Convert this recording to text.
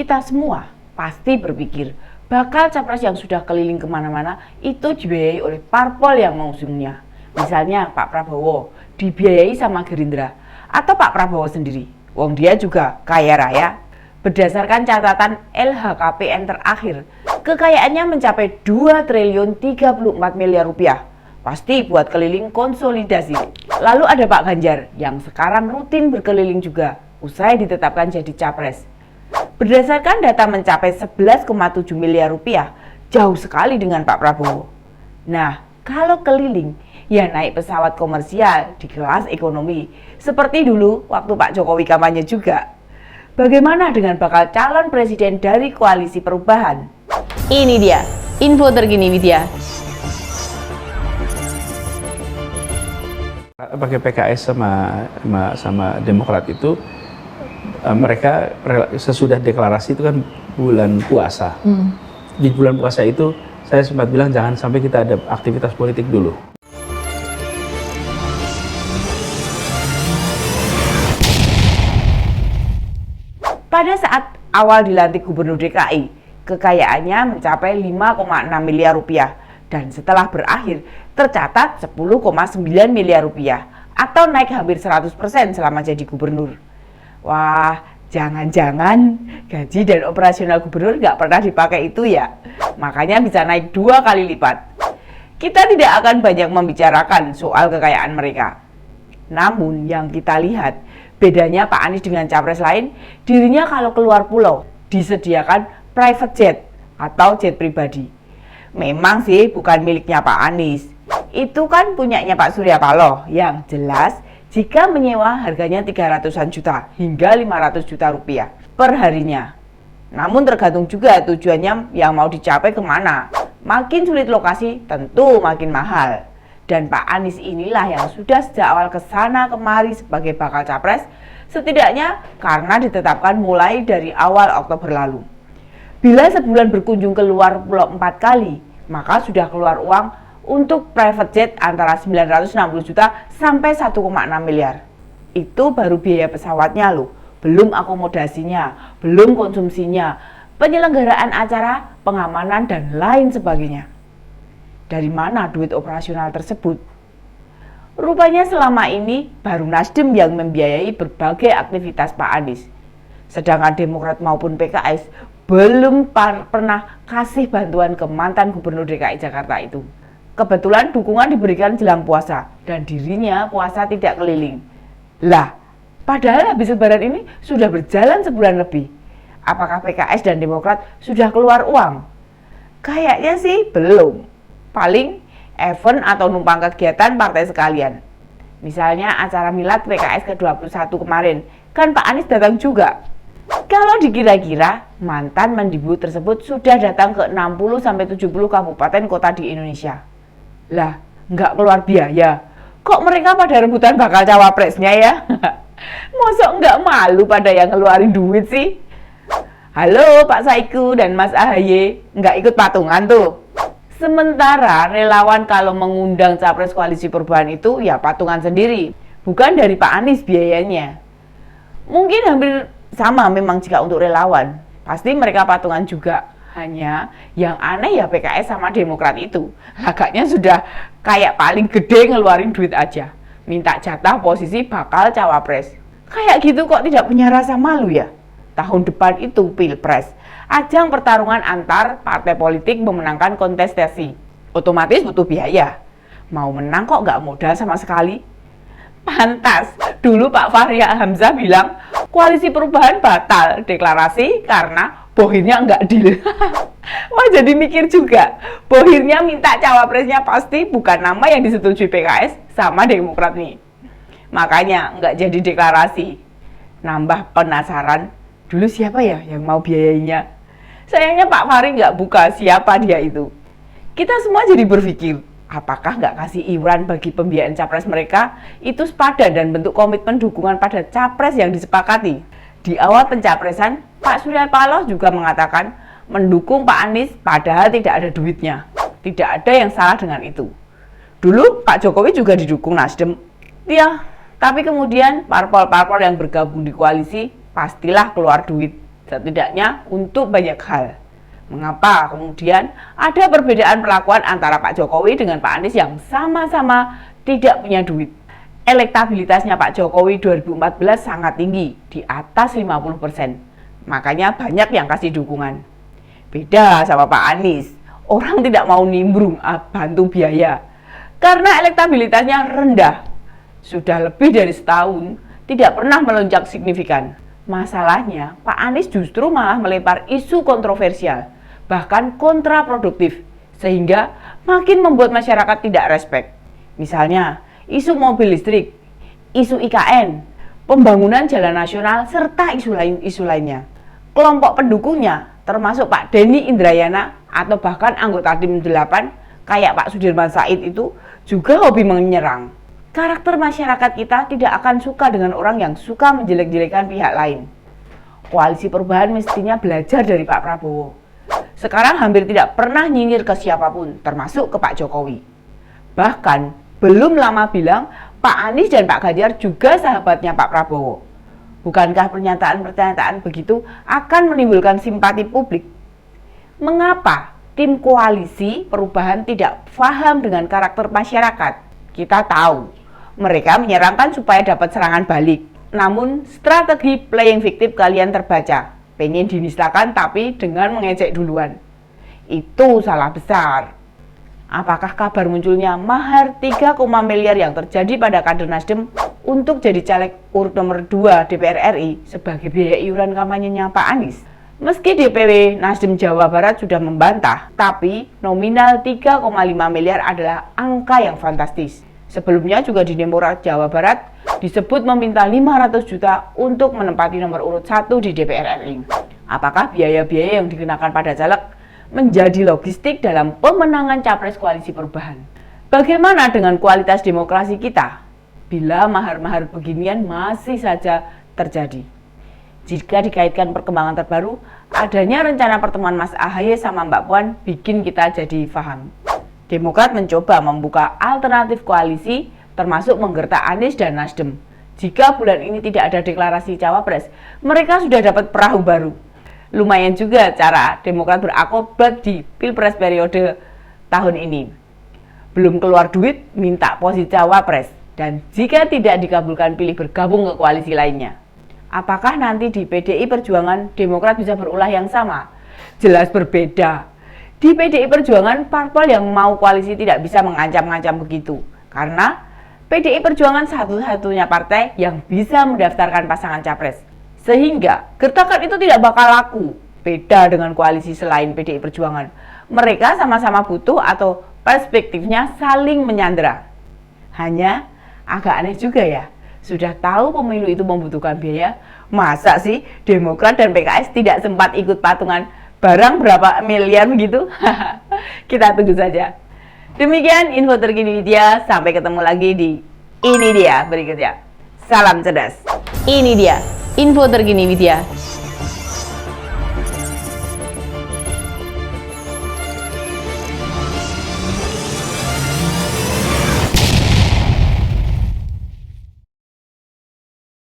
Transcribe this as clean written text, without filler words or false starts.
Kita semua pasti berpikir bakal capres yang sudah keliling kemana-mana itu dibiayai oleh parpol yang mengusungnya. Misalnya Pak Prabowo dibiayai sama Gerindra atau Pak Prabowo sendiri. Wong dia juga kaya raya. Berdasarkan catatan LHKPN terakhir, kekayaannya mencapai 2 triliun 34 miliar rupiah. Pasti buat keliling konsolidasi. Lalu ada Pak Ganjar yang sekarang rutin berkeliling juga usai ditetapkan jadi capres. Berdasarkan data mencapai 11,7 miliar rupiah, jauh sekali dengan Pak Prabowo. Nah, kalau keliling, ya naik pesawat komersial di kelas ekonomi. Seperti dulu waktu Pak Jokowi kampanye juga. Bagaimana dengan bakal calon presiden dari Koalisi Perubahan? Ini dia, info terkini Widya. Pakai PKS sama Demokrat itu mereka sesudah deklarasi itu kan bulan puasa. Di bulan puasa itu saya sempat bilang jangan sampai kita ada aktivitas politik dulu. Pada saat awal dilantik Gubernur DKI, kekayaannya mencapai 5,6 miliar rupiah dan setelah berakhir tercatat 10,9 miliar rupiah atau naik hampir 100% selama jadi gubernur. Wah, jangan-jangan gaji dan operasional gubernur nggak pernah dipakai itu ya, makanya bisa naik 2 kali lipat. Kita tidak akan banyak membicarakan soal kekayaan mereka. Namun yang kita lihat, bedanya Pak Anies dengan capres lain, dirinya kalau keluar pulau disediakan private jet atau jet pribadi. Memang sih bukan miliknya Pak Anies, itu kan punyanya Pak Surya Paloh yang jelas jika menyewa harganya 300-an juta hingga 500 juta rupiah per harinya. Namun tergantung juga tujuannya yang mau dicapai kemana. Makin sulit lokasi tentu makin mahal. Dan Pak Anies inilah yang sudah sejak awal kesana kemari sebagai bakal capres, setidaknya karena ditetapkan mulai dari awal Oktober lalu. Bila sebulan berkunjung keluar pulau 4 kali, maka sudah keluar uang untuk private jet antara 960 juta sampai 1,6 miliar. Itu baru biaya pesawatnya loh, belum akomodasinya, belum konsumsinya, penyelenggaraan acara, pengamanan, dan lain sebagainya. Dari mana duit operasional tersebut? Rupanya selama ini baru Nasdem yang membiayai berbagai aktivitas Pak Anies. Sedangkan Demokrat maupun PKS belum pernah kasih bantuan ke mantan Gubernur DKI Jakarta itu. Kebetulan dukungan diberikan jelang puasa dan dirinya puasa tidak keliling. Lah, padahal habis lebaran ini sudah berjalan sebulan lebih. Apakah PKS dan Demokrat sudah keluar uang? Kayaknya sih belum. Paling event atau numpang kegiatan partai sekalian. Misalnya acara milad PKS ke-21 kemarin, kan Pak Anies datang juga. Kalau dikira-kira, mantan Mendikbud tersebut sudah datang ke 60-70 kabupaten kota di Indonesia. Lah, nggak keluar biaya. Kok mereka pada rebutan bakal cawapresnya ya? Mosok nggak malu pada yang ngeluarin duit sih? Halo Pak Saiku dan Mas Ahaye, nggak ikut patungan tuh? Sementara relawan kalau mengundang capres Koalisi Perubahan itu ya patungan sendiri, bukan dari Pak Anies biayanya. Mungkin hampir sama memang jika untuk relawan, pasti mereka patungan juga. Hanya yang aneh ya PKS sama Demokrat itu, agaknya sudah kayak paling gede ngeluarin duit aja, minta jatah posisi bakal cawapres. Kayak gitu kok tidak punya rasa malu ya? Tahun depan itu Pilpres, ajang pertarungan antar partai politik memenangkan kontestasi. Otomatis butuh biaya. Mau menang kok nggak modal sama sekali? Pantas, dulu Pak Fahri Hamzah bilang, Koalisi Perubahan batal deklarasi karena bohirnya nggak deal. Wah, jadi mikir juga, bohirnya minta cawapresnya pasti bukan nama yang disetujui PKS sama Demokrat nih. Makanya nggak jadi deklarasi. Nambah penasaran, dulu siapa ya yang mau biayainya? Sayangnya Pak Fahri nggak buka siapa dia itu. Kita semua jadi berpikir, apakah nggak kasih iuran bagi pembiayaan capres mereka itu sepadan dan bentuk komitmen dukungan pada capres yang disepakati. Di awal pencapresan, Pak Surya Paloh juga mengatakan mendukung Pak Anies padahal tidak ada duitnya. Tidak ada yang salah dengan itu. Dulu Pak Jokowi juga didukung Nasdem. Ya, tapi kemudian parpol-parpol yang bergabung di koalisi pastilah keluar duit setidaknya untuk banyak hal. Mengapa kemudian ada perbedaan perlakuan antara Pak Jokowi dengan Pak Anies yang sama-sama tidak punya duit? Elektabilitasnya Pak Jokowi 2014 sangat tinggi, di atas 50%. Makanya banyak yang kasih dukungan. Beda sama Pak Anies, orang tidak mau nimbrung bantu biaya karena elektabilitasnya rendah. Sudah lebih dari setahun, tidak pernah melonjak signifikan. Masalahnya, Pak Anies justru malah melempar isu kontroversial, bahkan kontraproduktif, sehingga makin membuat masyarakat tidak respect. Misalnya, isu mobil listrik, isu IKN, pembangunan jalan nasional, serta isu lainnya. Kelompok pendukungnya, termasuk Pak Denny Indrayana atau bahkan anggota tim 8, kayak Pak Sudirman Said itu, juga hobi menyerang. Karakter masyarakat kita tidak akan suka dengan orang yang suka menjelek-jelekan pihak lain. Koalisi Perubahan mestinya belajar dari Pak Prabowo. Sekarang hampir tidak pernah nyinyir ke siapapun, termasuk ke Pak Jokowi. Bahkan belum lama bilang Pak Anies dan Pak Ganjar juga sahabatnya Pak Prabowo. Bukankah pernyataan-pernyataan begitu akan menimbulkan simpati publik? Mengapa tim koalisi Perubahan tidak paham dengan karakter masyarakat? Kita tahu mereka menyerangkan supaya dapat serangan balik. Namun strategi playing victim kalian terbaca. Pengen dinistakan tapi dengan mengejek duluan. Itu salah besar. Apakah kabar munculnya mahar 3, miliar yang terjadi pada kader Nasdem untuk jadi caleg urut nomor 2 DPR RI sebagai biaya iuran kampanyenya Pak Anies? Meski DPW Nasdem Jawa Barat sudah membantah, tapi nominal 3,5 miliar adalah angka yang fantastis. Sebelumnya juga di Demokrat Jawa Barat disebut meminta 500 juta untuk menempati nomor urut 1 di DPR RI. Apakah biaya-biaya yang dikenakan pada caleg menjadi logistik dalam pemenangan Capres Koalisi Perubahan? Bagaimana dengan kualitas demokrasi kita bila mahar-mahar beginian masih saja terjadi? Jika dikaitkan perkembangan terbaru, adanya rencana pertemuan Mas AHY sama Mbak Puan bikin kita jadi paham. Demokrat mencoba membuka alternatif koalisi termasuk menggertak Anies dan Nasdem. Jika bulan ini tidak ada deklarasi cawapres, mereka sudah dapat perahu baru. Lumayan juga cara Demokrat berakrobat di Pilpres periode tahun ini. Belum keluar duit, minta posisi cawapres. Dan jika tidak dikabulkan, pilih bergabung ke koalisi lainnya. Apakah nanti di PDI Perjuangan Demokrat bisa berulah yang sama? Jelas berbeda. Di PDI Perjuangan, parpol yang mau koalisi tidak bisa mengancam-ngancam begitu. Karena PDI Perjuangan satu-satunya partai yang bisa mendaftarkan pasangan capres. Sehingga gertakan itu tidak bakal laku. Beda dengan koalisi selain PDI Perjuangan. Mereka sama-sama butuh atau perspektifnya saling menyandera. Hanya agak aneh juga ya. Sudah tahu pemilu itu membutuhkan biaya, masa sih Demokrat dan PKS tidak sempat ikut patungan barang berapa miliar begitu? Kita tunggu saja. Demikian info terkini Widya. Sampai ketemu lagi di Ini Dia berikutnya. Salam cerdas. Ini dia info terkini Widya.